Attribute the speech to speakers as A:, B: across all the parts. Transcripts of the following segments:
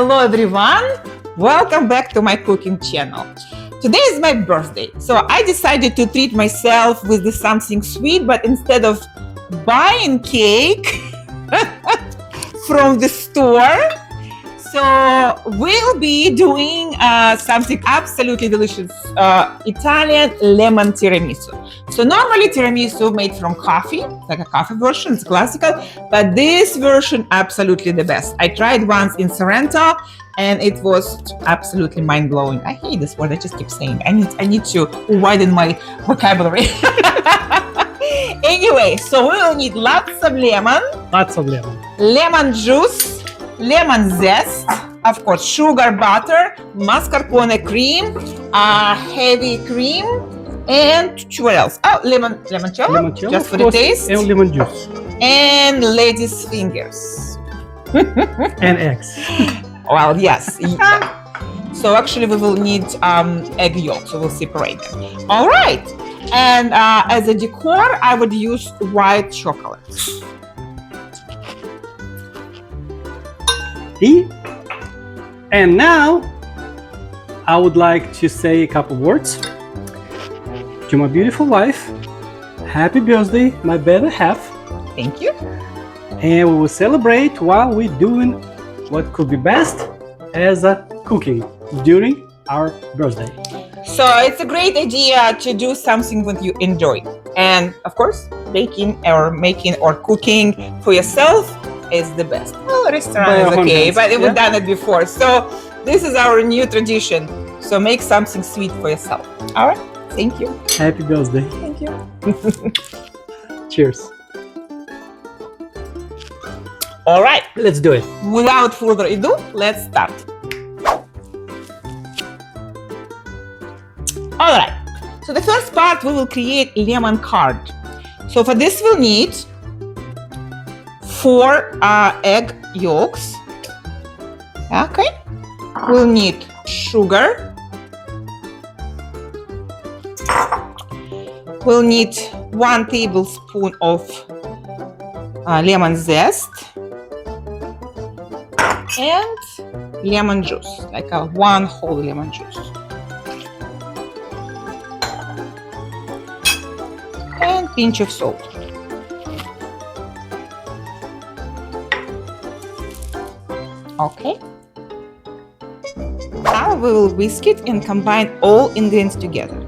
A: Hello everyone, welcome back to my cooking channel. Today is my birthday, so I decided to treat myself with something sweet, but instead of buying cake from the store, so we'll be doing something absolutely delicious, Italian lemon tiramisu. So normally tiramisu made from coffee, like a coffee version, it's classical, but this version absolutely the best. I tried once in Sorrento and it was absolutely mind-blowing. I hate this word, I just keep saying I need to widen my vocabulary. Anyway, so we will need lots of lemon, lemon juice, lemon zest, of course sugar, butter, mascarpone cream, heavy cream, and what else? Oh, limoncello, just for the taste,
B: and lemon juice,
A: and lady's fingers,
B: and eggs.
A: Well, yes. So actually we will need egg yolk, so we'll separate them. All right, and as a decor I would use white chocolate.
B: And now I would like to say a couple words to my beautiful wife. Happy birthday, my better half.
A: Thank you.
B: And we will celebrate while we're doing what could be best as a cooking during our birthday.
A: So it's a great idea to do something that you enjoy. And of course, baking or making or cooking for yourself is the best. Well, a restaurant is okay, but we've done it before. So this is our new tradition. So make something sweet for yourself. All right. Thank you.
B: Happy birthday.
A: Thank you.
B: Cheers.
A: All right.
B: Let's do it.
A: Without further ado, let's start. All right. So the first part, we will create lemon curd. So for this, we'll need 4 egg yolks. Okay. We'll need sugar. We'll need 1 tablespoon of lemon zest and lemon juice, like 1 whole lemon juice. And pinch of salt. Okay. Now we will whisk it and combine all ingredients together.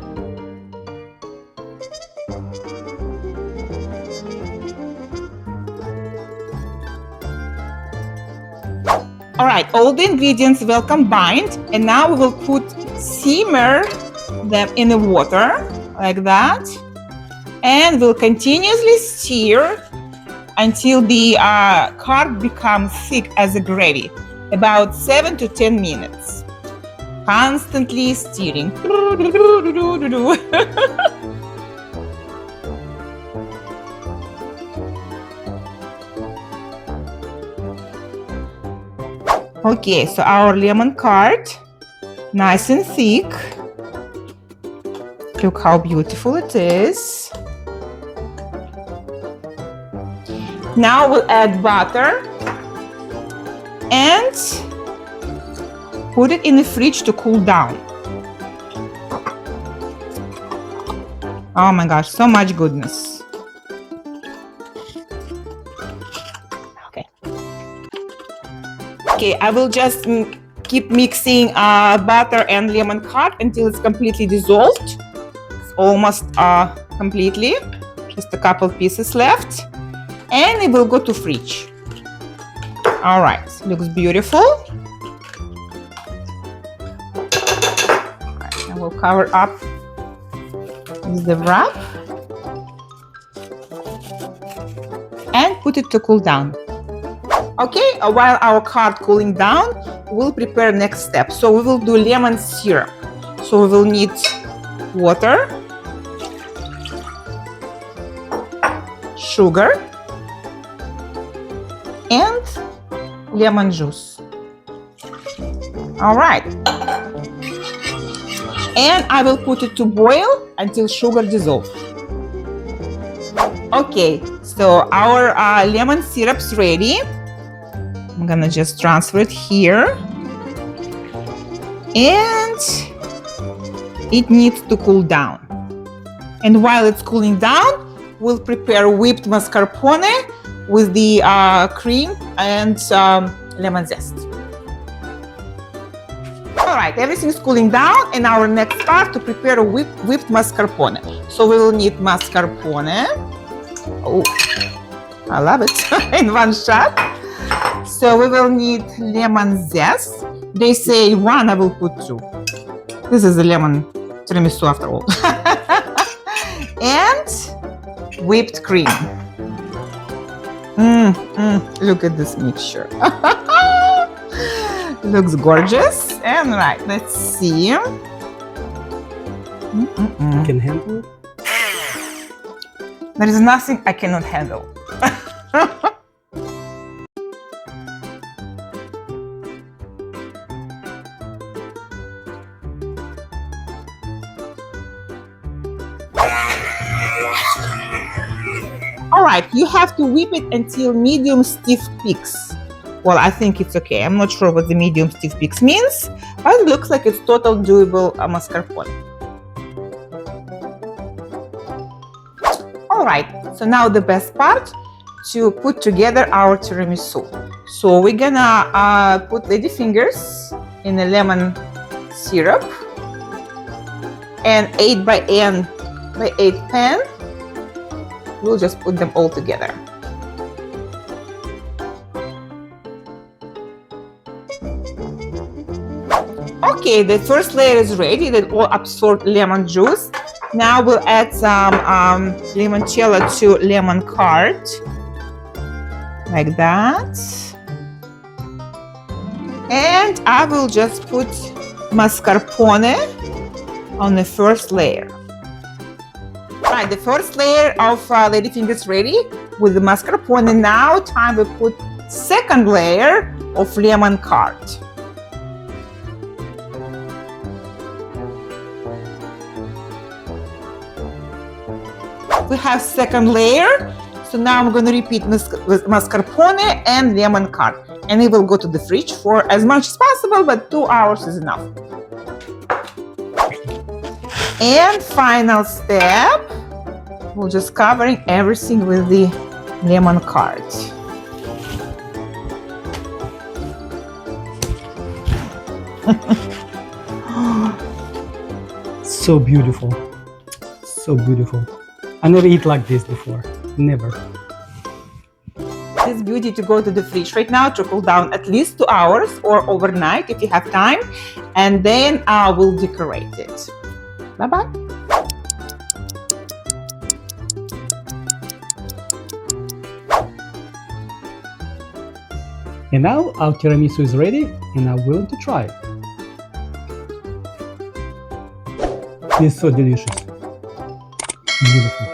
A: All right, all the ingredients will combined, and now we will simmer them in the water like that, and we'll continuously stir until the curd becomes thick as a gravy, about 7 to 10 minutes. Constantly stirring. Okay, so our lemon curd, nice and thick. Look how beautiful it is. Now we'll add butter and put it in the fridge to cool down. Oh my gosh, so much goodness. Okay, I will just keep mixing butter and lemon curd until it's completely dissolved. It's almost completely, just a couple pieces left. And it will go to fridge. All right, looks beautiful. All right, I will cover up with the wrap and put it to cool down. Okay, while our curd cooling down, we'll prepare next step. So we will do lemon syrup. So we will need water, sugar, and lemon juice. All right. And I will put it to boil until sugar dissolves. Okay, so our lemon syrup's ready. I'm gonna just transfer it here. And it needs to cool down. And while it's cooling down, we'll prepare whipped mascarpone with the cream and lemon zest. All right, everything's cooling down, and our next part to prepare a whipped mascarpone. So we will need mascarpone. Oh, I love it, in one shot. So we will need lemon zest. They say one, I will put two. This is a lemon tiramisu after all. And whipped cream. Look at this mixture. Looks gorgeous. And right, let's see.
B: You can handle it?
A: There is nothing I cannot handle. All right, you have to whip it until medium stiff peaks. Well, I think it's okay. I'm not sure what the medium stiff peaks means, but it looks like it's total doable mascarpone. All right, so now the best part, to put together our tiramisu. So we're gonna put ladyfingers in a lemon syrup and 8 by 8 pan. We'll just put them all together. Okay, the first layer is ready. That all absorbed lemon juice. Now we'll add some limoncello to lemon curd, like that. And I will just put mascarpone on the first layer. Right, the first layer of ladyfingers ready with the mascarpone. Now time to put second layer of lemon curd. We have second layer, so now I'm going to repeat with mascarpone and lemon curd, and it will go to the fridge for as much as possible, but 2 hours is enough. And final step, we're just covering everything with the lemon curd.
B: So beautiful. So beautiful. I never eat like this before. Never.
A: This beauty to go to the fridge right now to cool down at least 2 hours or overnight if you have time, and then I will decorate it. Bye-bye.
B: And now our tiramisu is ready, and I'm willing to try it. It's so delicious. Beautiful.